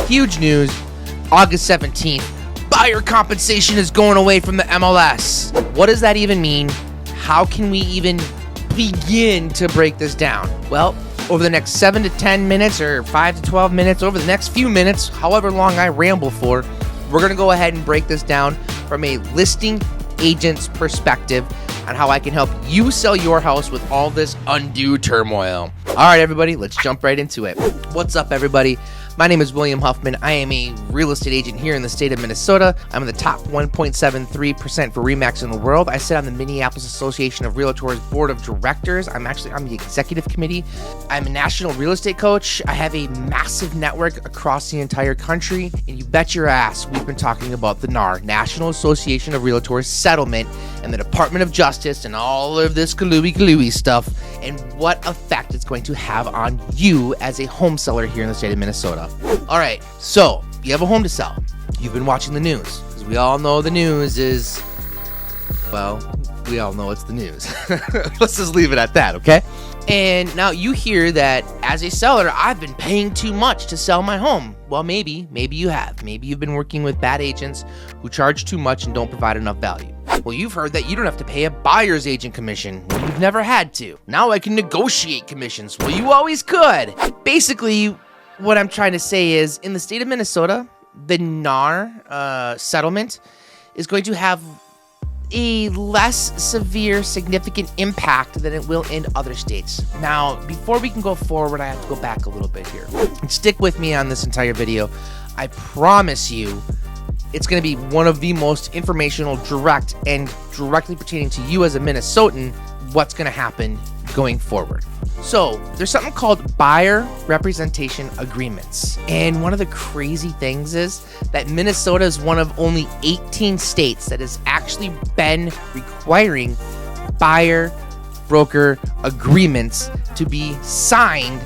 Huge news, August 17th, buyer compensation is going away from the MLS. What does that even mean? How can we even begin to break this down? Well, over the next 7 to 10 minutes or 5 to 12 minutes, over the next few minutes, however long I ramble for, we're going to go ahead and break this down from a listing agent's perspective on how I can help you sell your house with all this undue turmoil. All right, everybody, let's jump right into it. What's up, everybody? My name is William Huffman. I am a real estate agent here in the state of Minnesota. I'm in the top 1.73% for RE/MAX in the world. I sit on the Minneapolis Association of Realtors Board of Directors. I'm actually on the executive committee. I'm a national real estate coach. I have a massive network across the entire country. And you bet your ass we've been talking about the NAR, National Association of Realtors Settlement, and the Department of Justice and all of this galooey stuff and what effect it's going to have on you as a home seller here in the state of Minnesota. All right, so you have a home to sell. You've been watching the news, because we all know the news is, well, we all know it's the news. Let's just leave it at that, okay? And now you hear that as a seller, I've been paying too much to sell my home. Well, maybe you have. Maybe you've been working with bad agents who charge too much and don't provide enough value. Well, you've heard that you don't have to pay a buyer's agent commission. Well, you've never had to. Now I can negotiate commissions. Well, you always could. Basically, what I'm trying to say is, in the state of Minnesota, the NAR settlement is going to have a less severe, significant impact than it will in other states. Now, before we can go forward, I have to go back a little bit here. And stick with me on this entire video. I promise you, it's going to be one of the most informational, direct, and directly pertaining to you as a Minnesotan, what's going to happen going forward. So there's something called buyer representation agreements. And one of the crazy things is that Minnesota is one of only 18 states that has actually been requiring buyer broker agreements to be signed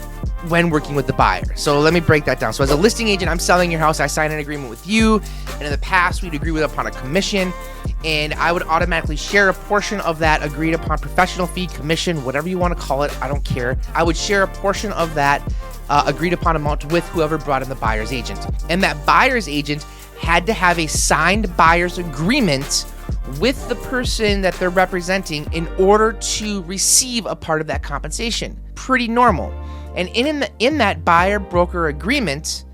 when working with the buyer. So let me break that down. So as a listing agent, I'm selling your house. I sign an agreement with you. And in the past, we'd agree upon a commission. And I would automatically share a portion of that agreed upon professional fee, commission, whatever you want to call it. I don't care. I would share a portion of that agreed upon amount with whoever brought in the buyer's agent. And that buyer's agent had to have a signed buyer's agreement with the person that they're representing in order to receive a part of that compensation. Pretty normal. And in that buyer broker agreement,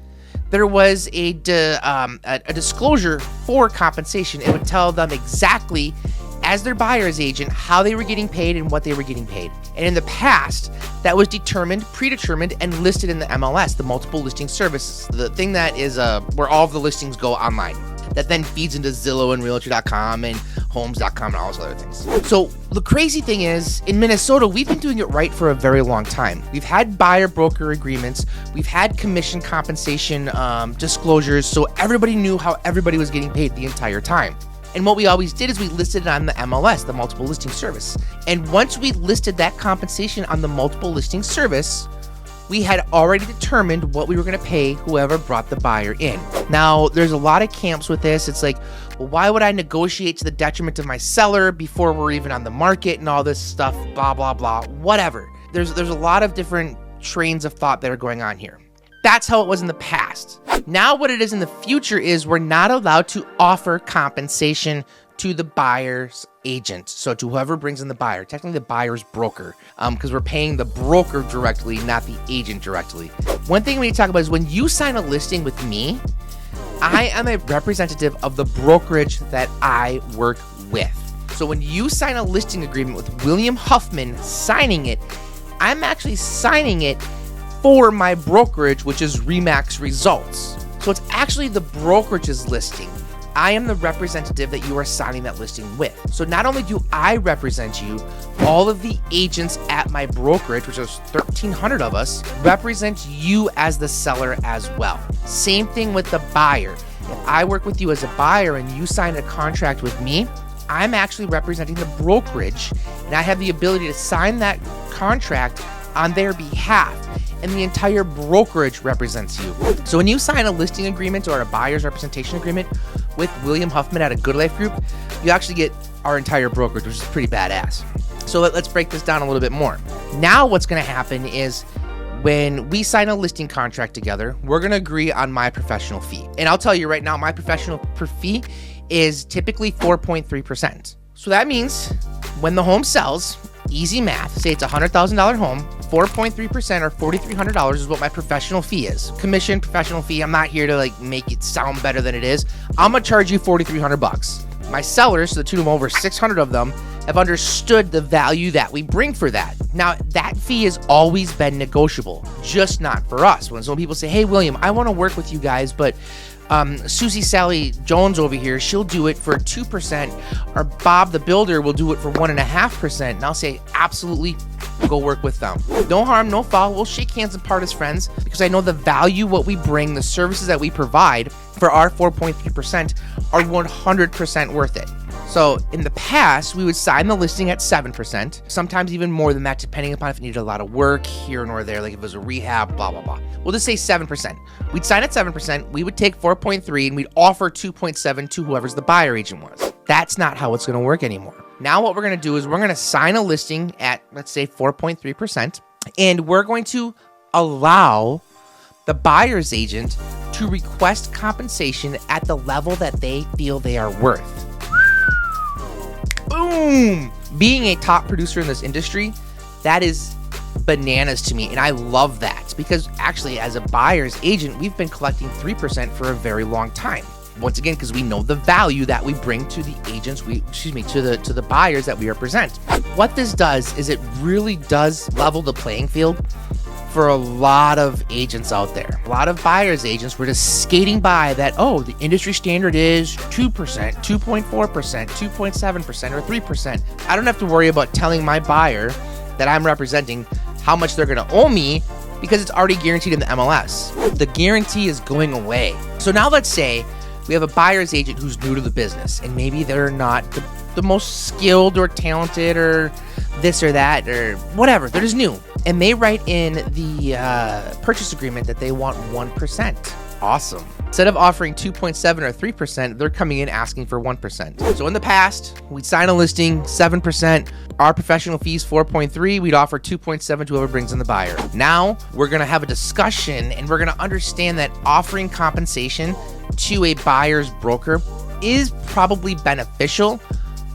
there was a disclosure for compensation. It would tell them exactly, as their buyer's agent, how they were getting paid and what they were getting paid. And in the past, that was predetermined, and listed in the MLS, the multiple listing service, the thing that is where all of the listings go online. That then feeds into Zillow and Realtor.com and Homes.com and all those other things. So the crazy thing is, in Minnesota, we've been doing it right for a very long time. We've had buyer broker agreements. We've had commission compensation disclosures, so everybody knew how everybody was getting paid the entire time. And what we always did is we listed it on the MLS, the multiple listing service. And once we listed that compensation on the multiple listing service, we had already determined what we were going to pay whoever brought the buyer in. Now, there's a lot of camps with this. It's like, well, why would I negotiate to the detriment of my seller before we're even on the market and all this stuff, blah, blah, blah, whatever. There's a lot of different trains of thought that are going on here. That's how it was in the past. Now what it is in the future is we're not allowed to offer compensation to the buyer's agent. So to whoever brings in the buyer, technically the buyer's broker, because we're paying the broker directly, not the agent directly. One thing we need to talk about is when you sign a listing with me, I am a representative of the brokerage that I work with. So when you sign a listing agreement with William Huffman signing it, I'm actually signing it for my brokerage, which is RE/MAX Results. So it's actually the brokerage's listing. I am the representative that you are signing that listing with. So not only do I represent you, all of the agents at my brokerage, which is 1,300 of us, represent you as the seller as well. Same thing with the buyer. If I work with you as a buyer and you sign a contract with me, I'm actually representing the brokerage, and I have the ability to sign that contract on their behalf, and the entire brokerage represents you. So when you sign a listing agreement or a buyer's representation agreement with William Huffman at a Good Life Group, you actually get our entire brokerage, which is pretty badass. So let's break this down a little bit more. Now what's going to happen is when we sign a listing contract together, we're going to agree on my professional fee. And I'll tell you right now, my professional fee is typically 4.3%. So that means when the home sells, easy math, say it's a $100,000 home, 4.3% or $4,300 is what my professional fee is. Commission, professional fee. I'm not here to like make it sound better than it is. I'm gonna charge you $4,300. My sellers, to the tune of over 600 of them, have understood the value that we bring for that. Now, that fee has always been negotiable, just not for us. When some people say, hey, William, I want to work with you guys, but Susie Sally Jones over here, she'll do it for 2%, or Bob the builder will do it for 1.5%. And I'll say, absolutely, go work with them. No harm, no foul. We'll shake hands and part as friends because I know the value, what we bring, the services that we provide for our 4.3% are 100% worth it. So in the past, we would sign the listing at 7%, sometimes even more than that, depending upon if it needed a lot of work here nor there, like if it was a rehab, blah, blah, blah. We'll just say 7%. We'd sign at 7%, we would take 4.3, and we'd offer 2.7 to whoever's the buyer agent was. That's not how it's gonna work anymore. Now what we're gonna do is we're gonna sign a listing at, let's say, 4.3%, and we're going to allow the buyer's agent to request compensation at the level that they feel they are worth. Boom! Being a top producer in this industry, that is bananas to me, and I love that because actually, as a buyer's agent, we've been collecting 3% for a very long time. Once again, because we know the value that we bring to the agents, to the buyers that we represent. What this does is it really does level the playing field for a lot of agents out there. A lot of buyer's agents were just skating by that, oh, the industry standard is 2%, 2.4%, 2.7%, or 3%. I don't have to worry about telling my buyer that I'm representing how much they're gonna owe me because it's already guaranteed in the MLS. The guarantee is going away. So now let's say we have a buyer's agent who's new to the business and maybe they're not the most skilled or talented or this or that or whatever. They're just new. And they write in the purchase agreement that they want 1%. Awesome. Instead of offering 2.7 or 3%, they're coming in asking for 1%. So in the past, we'd sign a listing, 7%. Our professional fees, 4.3. We'd offer 2.7 to whoever brings in the buyer. Now, we're going to have a discussion and we're going to understand that offering compensation to a buyer's broker is probably beneficial,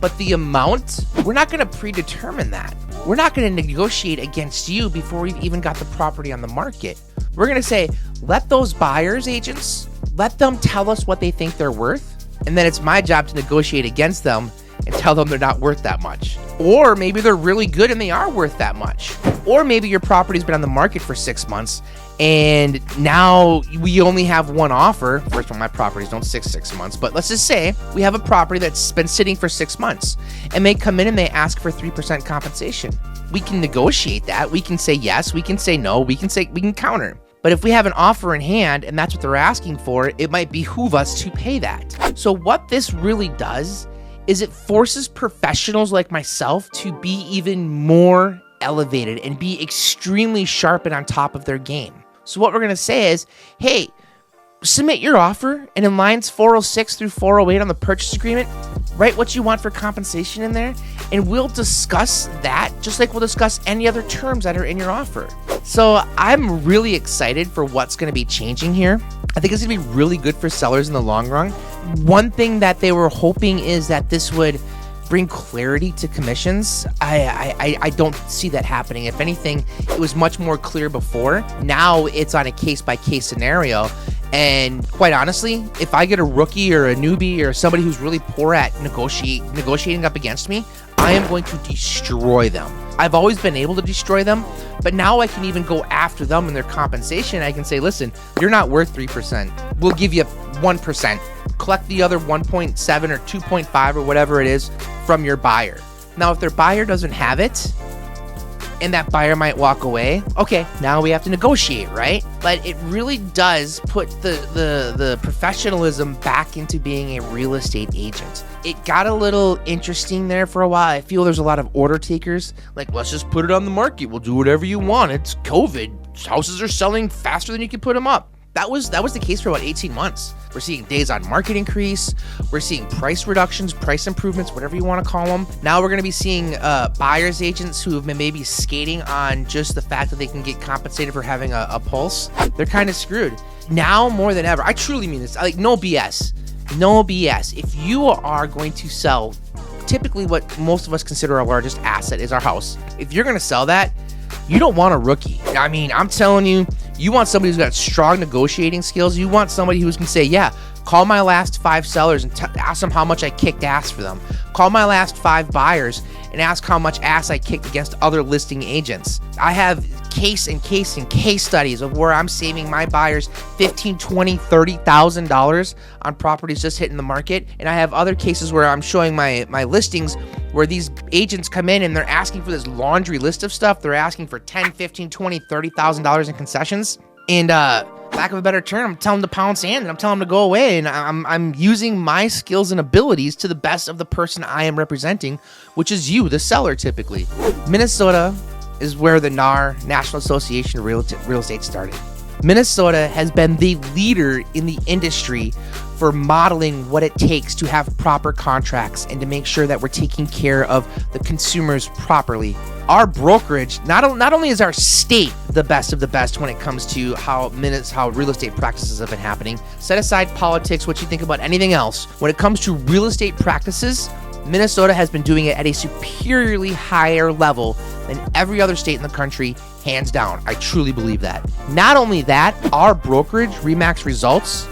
but the amount, we're not going to predetermine that. We're not going to negotiate against you before we've even got the property on the market. We're going to say, let those buyers agents, let them tell us what they think they're worth. And then it's my job to negotiate against them and tell them they're not worth that much. Or maybe they're really good and they are worth that much. Or maybe your property's been on the market for 6 months and now we only have one offer. First of all, my properties don't 6 months, but let's just say we have a property that's been sitting for 6 months and they come in and they ask for 3% compensation. We can negotiate that. We can say yes, we can say no, we can counter. But if we have an offer in hand and that's what they're asking for, it might behoove us to pay that. So what this really does is it forces professionals like myself to be even more elevated and be extremely sharp and on top of their game. So what we're going to say is, hey, submit your offer, and in lines 406 through 408 on the purchase agreement, write what you want for compensation in there, and we'll discuss that just like we'll discuss any other terms that are in your offer. So I'm really excited for what's going to be changing here. I think it's going to be really good for sellers in the long run. One thing that they were hoping is that this would bring clarity to commissions. I don't see that happening. If anything, it was much more clear before. Now it's on a case-by-case scenario. And quite honestly, if I get a rookie or a newbie or somebody who's really poor at negotiating up against me, I am going to destroy them. I've always been able to destroy them, but now I can even go after them and their compensation. I can say, listen, you're not worth 3%. We'll give you 1%. Collect the other 1.7 or 2.5 or whatever it is from your buyer. Now, if their buyer doesn't have it, and that buyer might walk away, okay, now we have to negotiate, right? But it really does put the professionalism back into being a real estate agent. It got a little interesting there for a while. I feel there's a lot of order takers, like, let's just put it on the market. We'll do whatever you want. It's COVID. Houses are selling faster than you can put them up. That was the case for about 18 months. We're seeing days on market increase. We're seeing price reductions, price improvements, whatever you want to call them. Now we're going to be seeing buyer's agents who have been maybe skating on just the fact that they can get compensated for having a pulse. They're kind of screwed. Now more than ever, I truly mean this. Like, no BS. No BS. If you are going to sell typically what most of us consider our largest asset is our house, if you're going to sell that, you don't want a rookie. I mean, I'm telling you, you want somebody who's got strong negotiating skills. You want somebody who's going to say, yeah, call my last 5 sellers and ask them how much I kicked ass for them. Call my last 5 buyers and ask how much ass I kicked against other listing agents. I have case studies of where I'm saving my buyers $15,000, $20,000, $30,000 on properties just hitting the market. And I have other cases where I'm showing my listings where these agents come in and they're asking for this laundry list of stuff. They're asking for $10,000, $15,000, $20,000, $30,000 in concessions. And lack of a better term, I'm telling them to pound sand and I'm telling them to go away. And I'm using my skills and abilities to the best of the person I am representing, which is you, the seller, typically. Minnesota is where the NAR, National Association of Real Estate, started. Minnesota has been the leader in the industry for modeling what it takes to have proper contracts and to make sure that we're taking care of the consumers properly. Our brokerage, not only is our state the best of the best when it comes to how real estate practices have been happening, set aside politics, what you think about anything else. When it comes to real estate practices, Minnesota has been doing it at a superiorly higher level than every other state in the country, hands down. I truly believe that. Not only that, our brokerage, RE/MAX Results,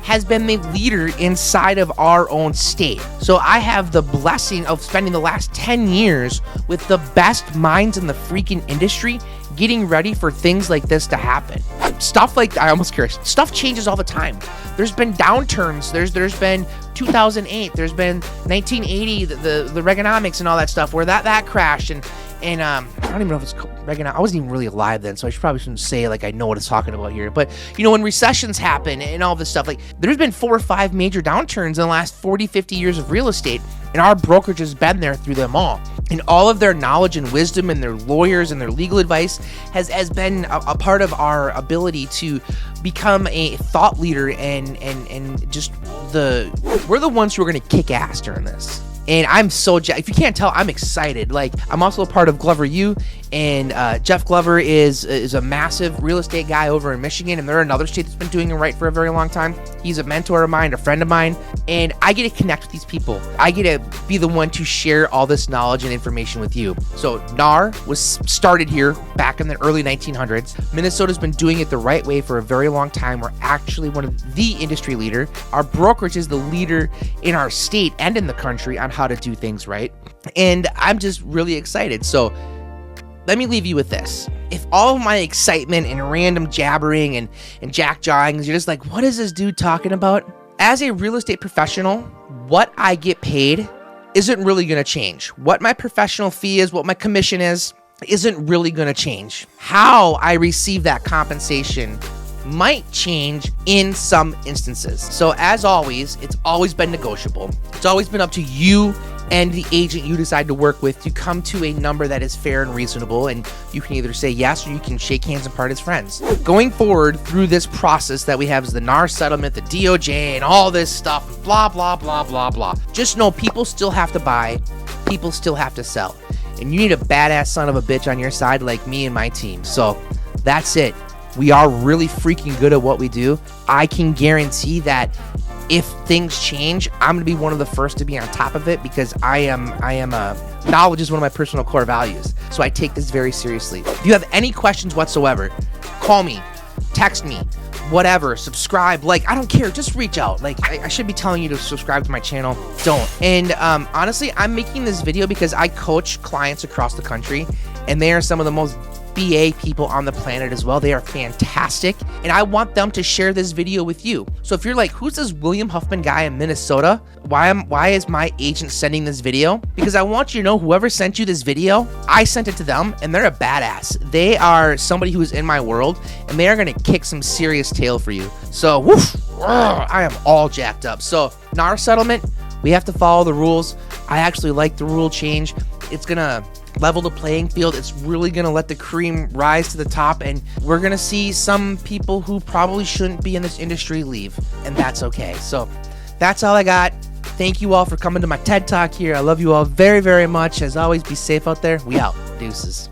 has been the leader inside of our own state. So I have the blessing of spending the last 10 years with the best minds in the freaking industry getting ready for things like this to happen. Stuff like, I almost care, stuff changes all the time. There's been downturns. There's been 2008. There's been 1980, the Reaganomics and all that stuff where that crashed. And I don't even know if it's Reagan. I wasn't even really alive then, so I probably shouldn't say like I know what it's talking about here. But you know, when recessions happen and all this stuff, like there's been 4 or 5 major downturns in the last 40, 50 years of real estate, and our brokerage has been there through them all. And all of their knowledge and wisdom and their lawyers and their legal advice has been a part of our ability to become a thought leader and just we're the ones who are going to kick ass during this. And I'm so if you can't tell, I'm excited. Like, I'm also a part of Glover U, and Jeff Glover is a massive real estate guy over in Michigan, and they're another state that's been doing it right for a very long time. He's a mentor of mine, a friend of mine, and I get to connect with these people. I get to be the one to share all this knowledge and information with you. So NAR was started here back in the early 1900s. Minnesota's been doing it the right way for a very long time. We're actually one of the industry leader. Our brokerage is the leader in our state and in the country on how to do things right. And I'm just really excited. So let me leave you with this. If all of my excitement and random jabbering and jack-jawing, you're just like, what is this dude talking about? As a real estate professional, what I get paid isn't really going to change. What my professional fee is, what my commission is, isn't really going to change. How I receive that compensation might change in some instances. So as always, it's always been negotiable. It's always been up to you and the agent you decide to work with to come to a number that is fair and reasonable, and you can either say yes or you can shake hands and part as friends. Going forward through this process that we have is the NAR settlement, the DOJ, and all this stuff, blah, blah, blah, blah, blah. Just know people still have to buy, people still have to sell, and you need a badass son of a bitch on your side like me and my team. So that's it. We are really freaking good at what we do. I can guarantee that if things change, I'm going to be one of the first to be on top of it, because knowledge is one of my personal core values. So I take this very seriously. If you have any questions whatsoever, call me, text me, whatever, subscribe, like, I don't care, just reach out. Like, I should be telling you to subscribe to my channel. Don't. And honestly, I'm making this video because I coach clients across the country, and they are some of the most BA people on the planet as well. They are fantastic, and I want them to share this video with you. So if you're like, who's this William Huffman guy in Minnesota? Why is my agent sending this video? Because I want you to know, whoever sent you this video, I sent it to them, and they're a badass. They are somebody who is in my world, and they are going to kick some serious tail for you. So woof, I am all jacked up. So NAR settlement, we have to follow the rules. I actually like the rule change. It's gonna level the playing field. It's really going to let the cream rise to the top, and we're going to see some people who probably shouldn't be in this industry leave, and that's okay. So that's all I got. Thank you all for coming to my TED Talk here. I love you all very, very much. As always, be safe out there. We out. Deuces.